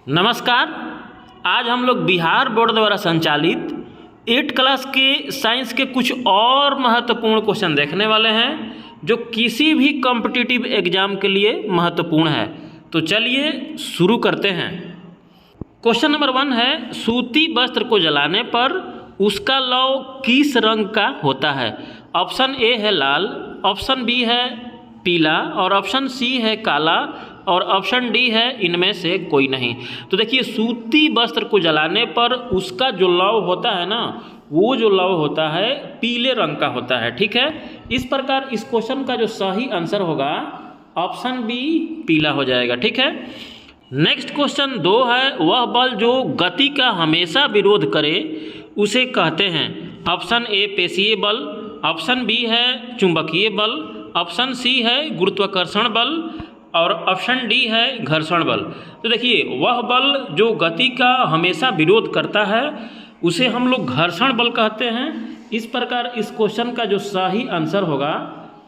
नमस्कार। आज हम लोग बिहार बोर्ड द्वारा संचालित 8 क्लास के साइंस के कुछ और महत्वपूर्ण क्वेश्चन देखने वाले हैं जो किसी भी कॉम्पिटिटिव एग्जाम के लिए महत्वपूर्ण है। तो चलिए शुरू करते हैं। क्वेश्चन नंबर 1 है, सूती वस्त्र को जलाने पर उसका लौ किस रंग का होता है? ऑप्शन ए है लाल, ऑप्शन बी है पीला और ऑप्शन सी है काला और ऑप्शन डी है इनमें से कोई नहीं। तो देखिए, सूती वस्त्र को जलाने पर उसका जो लौ होता है ना, वो जो लौ होता है पीले रंग का होता है। ठीक है, इस प्रकार इस क्वेश्चन का जो सही आंसर होगा ऑप्शन बी पीला हो जाएगा। ठीक है, नेक्स्ट क्वेश्चन 2 है, वह बल जो गति का हमेशा विरोध करे उसे कहते हैं। ऑप्शन ए पेशीय बल, ऑप्शन बी है चुंबकीय बल, ऑप्शन सी है गुरुत्वाकर्षण बल और ऑप्शन डी है घर्षण बल। तो देखिए, वह बल जो गति का हमेशा विरोध करता है उसे हम लोग घर्षण बल कहते हैं। इस प्रकार इस क्वेश्चन का जो सही आंसर होगा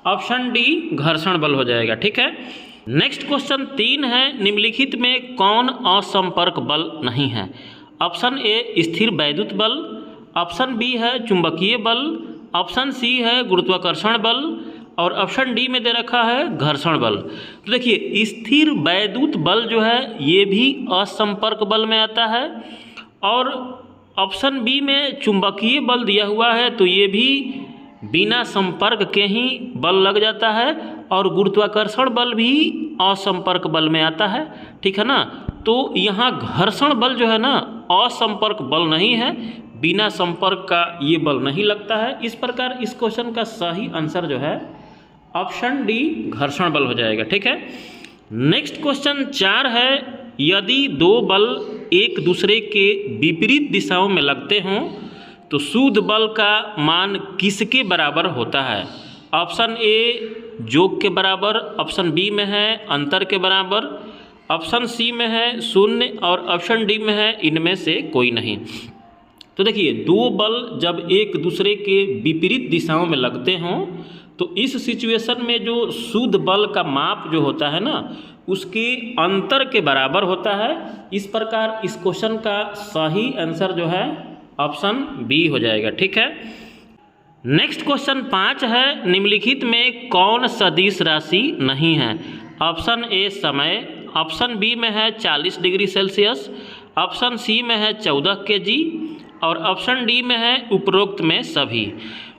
ऑप्शन डी घर्षण बल हो जाएगा। ठीक है, नेक्स्ट क्वेश्चन 3 है, निम्नलिखित में कौन असंपर्क बल नहीं है? ऑप्शन ए स्थिर वैद्युत बल, ऑप्शन बी है चुंबकीय बल, ऑप्शन सी है गुरुत्वाकर्षण बल और ऑप्शन डी में दे रखा है घर्षण बल। तो देखिए, स्थिर वैद्युत बल जो है ये भी असंपर्क बल में आता है और ऑप्शन बी में चुंबकीय बल दिया हुआ है तो ये भी बिना संपर्क के ही बल लग जाता है और गुरुत्वाकर्षण बल भी असंपर्क बल में आता है। ठीक है ना, तो यहाँ घर्षण बल जो है ना असंपर्क बल नहीं है, बिना संपर्क का ये बल नहीं लगता है। इस प्रकार इस क्वेश्चन का सही आंसर जो है ऑप्शन डी घर्षण बल हो जाएगा। ठीक है, नेक्स्ट क्वेश्चन 4 है, यदि 2 बल एक दूसरे के विपरीत दिशाओं में लगते हों तो शुद्ध बल का मान किसके बराबर होता है? ऑप्शन ए योग के बराबर, ऑप्शन बी में है अंतर के बराबर, ऑप्शन सी में है शून्य और ऑप्शन डी में है इनमें से कोई नहीं। तो देखिए, 2 बल जब एक दूसरे के विपरीत दिशाओं में लगते हों तो इस सिचुएशन में जो शुद्ध बल का माप जो होता है ना उसके अंतर के बराबर होता है। इस प्रकार इस क्वेश्चन का सही आंसर जो है ऑप्शन बी हो जाएगा। ठीक है, नेक्स्ट क्वेश्चन 5 है, निम्नलिखित में कौन सदिश राशि नहीं है? ऑप्शन ए समय, ऑप्शन बी में है 40 डिग्री सेल्सियस, ऑप्शन सी में है 14 kg और ऑप्शन डी में है उपरोक्त में सभी।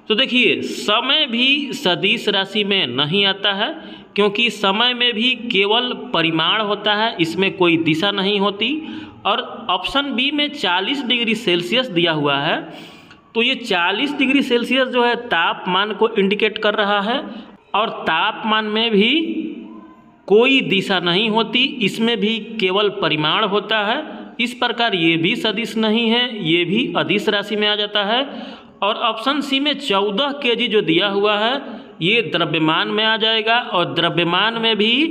तो देखिए, समय भी सदिश राशि में नहीं आता है क्योंकि समय में भी केवल परिमाण होता है, इसमें कोई दिशा नहीं होती। और ऑप्शन बी में 40 डिग्री सेल्सियस दिया हुआ है तो ये 40 डिग्री सेल्सियस जो है तापमान को इंडिकेट कर रहा है और तापमान में भी कोई दिशा नहीं होती, इसमें भी केवल परिमाण होता है। इस प्रकार ये भी सदिश नहीं है, ये भी अदिश राशि में आ जाता है। और ऑप्शन सी में 14 kg जो दिया हुआ है ये द्रव्यमान में आ जाएगा और द्रव्यमान में भी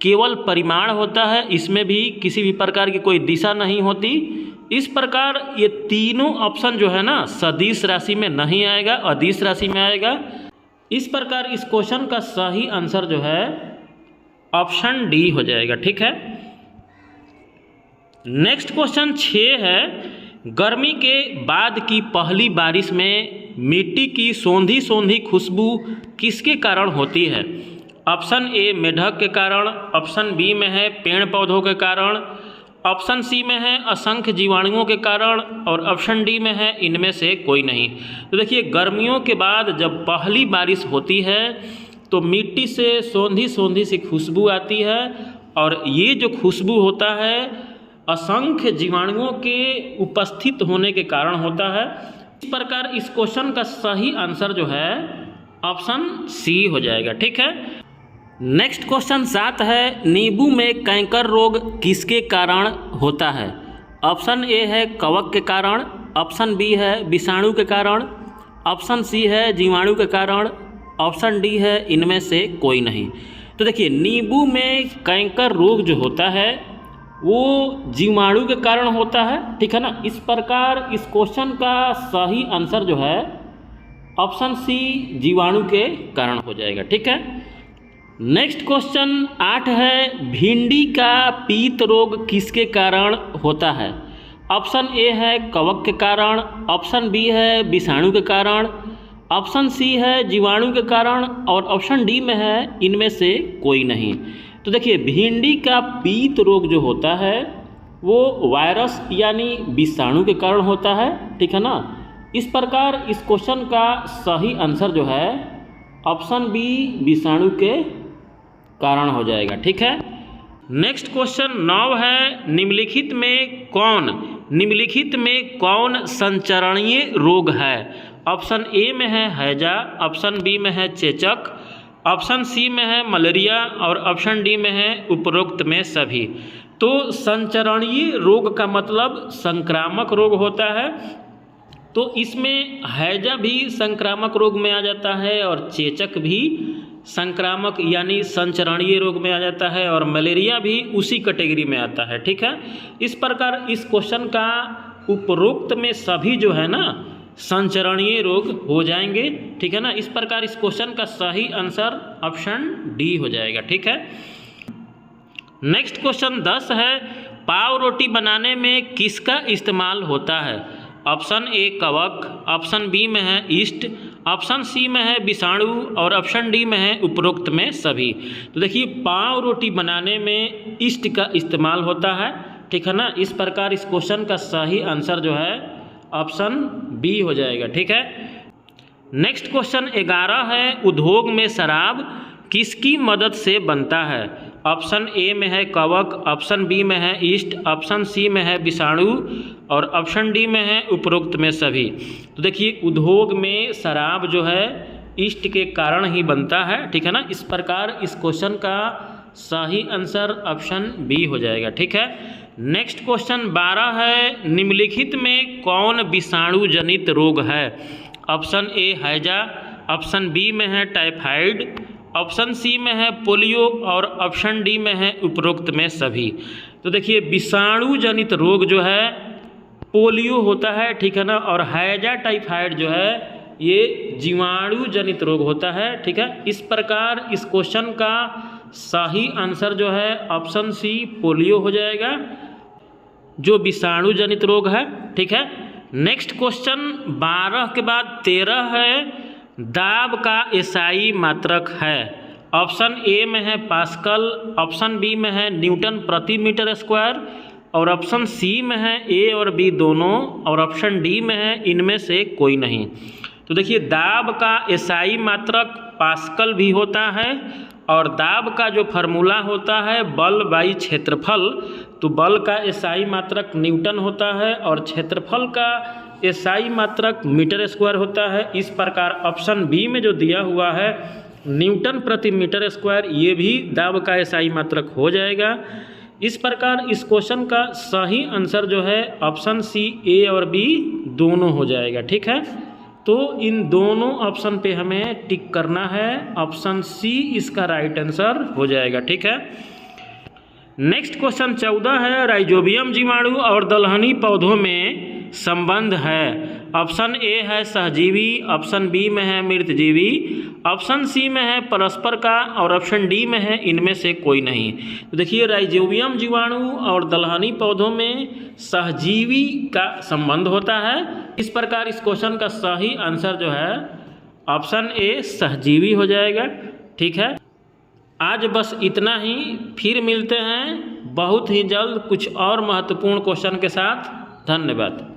केवल परिमाण होता है, इसमें भी किसी भी प्रकार की कोई दिशा नहीं होती। इस प्रकार ये तीनों ऑप्शन जो है ना सदिश राशि में नहीं आएगा, अदिश राशि में आएगा। इस प्रकार इस क्वेश्चन का सही आंसर जो है ऑप्शन डी हो जाएगा। ठीक है, नेक्स्ट क्वेश्चन 6 है, गर्मी के बाद की पहली बारिश में मिट्टी की सोंधी सोंधी खुशबू किसके कारण होती है? ऑप्शन ए मेढक के कारण, ऑप्शन बी में है पेड़ पौधों के कारण, ऑप्शन सी में है असंख्य जीवाणुओं के कारण और ऑप्शन डी में है इनमें से कोई नहीं। तो देखिए, गर्मियों के बाद जब पहली बारिश होती है तो मिट्टी से सोंधी सोंधी सी खुशबू आती है और ये जो खुशबू होता है असंख्य जीवाणुओं के उपस्थित होने के कारण होता है। इस प्रकार इस क्वेश्चन का सही आंसर जो है ऑप्शन सी हो जाएगा। ठीक है, नेक्स्ट क्वेश्चन 7 है, नींबू में कैंकर रोग किसके कारण होता है? ऑप्शन ए है कवक के कारण, ऑप्शन बी है विषाणु के कारण, ऑप्शन सी है जीवाणु के कारण, ऑप्शन डी है इनमें से कोई नहीं। तो देखिए, नींबू में कैंकर रोग जो होता है वो जीवाणु के कारण होता है। ठीक है ना, इस प्रकार इस क्वेश्चन का सही आंसर जो है ऑप्शन सी जीवाणु के कारण हो जाएगा। ठीक है, नेक्स्ट क्वेश्चन 8 है, भिंडी का पीत रोग किसके कारण होता है? ऑप्शन ए है कवक के कारण, ऑप्शन बी है विषाणु के कारण, ऑप्शन सी है जीवाणु के कारण और ऑप्शन डी में है इनमें से कोई नहीं। तो देखिए भिंडी का पीत रोग जो होता है वो वायरस यानी विषाणु के कारण होता है, ठीक है ना। इस प्रकार इस क्वेश्चन का सही आंसर जो है ऑप्शन बी विषाणु के कारण हो जाएगा, ठीक है। नेक्स्ट क्वेश्चन 9 है, निम्नलिखित में कौन संचरणीय रोग है? ऑप्शन ए में है हैजा, ऑप्शन बी में है चेचक, ऑप्शन सी में है मलेरिया और ऑप्शन डी में है उपरोक्त में सभी। तो संचरणीय रोग का मतलब संक्रामक रोग होता है, तो इसमें हैजा भी संक्रामक रोग में आ जाता है और चेचक भी संक्रामक यानी संचरणीय रोग में आ जाता है और मलेरिया भी उसी कैटेगरी में आता है, ठीक है। इस प्रकार इस क्वेश्चन का उपरोक्त में सभी जो है ना संचरणीय रोग हो जाएंगे, ठीक है ना। इस प्रकार इस क्वेश्चन का सही आंसर ऑप्शन डी हो जाएगा, ठीक है। नेक्स्ट क्वेश्चन 10 है, पाव रोटी बनाने में किसका इस्तेमाल होता है? ऑप्शन ए कवक, ऑप्शन बी में है ईस्ट, ऑप्शन सी में है विषाणु और ऑप्शन डी में है उपरोक्त में सभी। तो देखिए पाव रोटी बनाने में ईस्ट का इस्तेमाल होता है, ठीक है ना। इस प्रकार इस क्वेश्चन का सही आंसर जो है ऑप्शन बी हो जाएगा, ठीक है। नेक्स्ट क्वेश्चन 11 है, उद्योग में शराब किसकी मदद से बनता है? ऑप्शन ए में है कवक, ऑप्शन बी में है ईस्ट, ऑप्शन सी में है विषाणु और ऑप्शन डी में है उपरोक्त में सभी। तो देखिए उद्योग में शराब जो है ईस्ट के कारण ही बनता है, ठीक है ना। इस प्रकार इस क्वेश्चन का सही आंसर ऑप्शन बी हो जाएगा, ठीक है। नेक्स्ट क्वेश्चन 12 है, निम्नलिखित में कौन विषाणु जनित रोग है? ऑप्शन ए हैजा, ऑप्शन बी में है टाइफाइड, ऑप्शन सी में है पोलियो और ऑप्शन डी में है उपरोक्त में सभी। तो देखिए विषाणु जनित रोग जो है पोलियो होता है, ठीक है ना, और हैजा टाइफाइड जो है ये जीवाणु जनित रोग होता है, ठीक है। इस प्रकार इस क्वेश्चन का सही आंसर जो है ऑप्शन सी पोलियो हो जाएगा, जो विषाणु जनित रोग है, ठीक है। नेक्स्ट क्वेश्चन 12 के बाद 13 है, दाब का एसआई मात्रक है। ऑप्शन ए में है पास्कल, ऑप्शन बी में है न्यूटन प्रति मीटर स्क्वायर और ऑप्शन सी में है ए और बी दोनों और ऑप्शन डी में है इनमें से कोई नहीं। तो देखिए दाब का एसआई मात्रक पास्कल भी होता है और दाब का जो फार्मूला होता है बल बाई क्षेत्रफल, तो बल का एसआई मात्रक न्यूटन होता है और क्षेत्रफल का एसआई मात्रक मीटर स्क्वायर होता है। इस प्रकार ऑप्शन बी में जो दिया हुआ है न्यूटन प्रति मीटर स्क्वायर, ये भी दाब का एसआई मात्रक हो जाएगा। इस प्रकार इस क्वेश्चन का सही आंसर जो है ऑप्शन सी ए और बी दोनों हो जाएगा, ठीक है। तो इन दोनों ऑप्शन पे हमें टिक करना है, ऑप्शन सी इसका राइट आंसर हो जाएगा, ठीक है। नेक्स्ट क्वेश्चन 14 है, राइजोबियम जीवाणु और दलहनी पौधों में संबंध है। ऑप्शन ए है सहजीवी, ऑप्शन बी में है मृतजीवी, ऑप्शन सी में है परस्पर का और ऑप्शन डी में है इनमें से कोई नहीं। तो देखिए राइजोबियम जीवाणु और दलहनी पौधों में सहजीवी का संबंध होता है। इस प्रकार इस क्वेश्चन का सही आंसर जो है ऑप्शन ए सहजीवी हो जाएगा, ठीक है। आज बस इतना ही, फिर मिलते हैं बहुत ही जल्द कुछ और महत्वपूर्ण क्वेश्चन के साथ। धन्यवाद।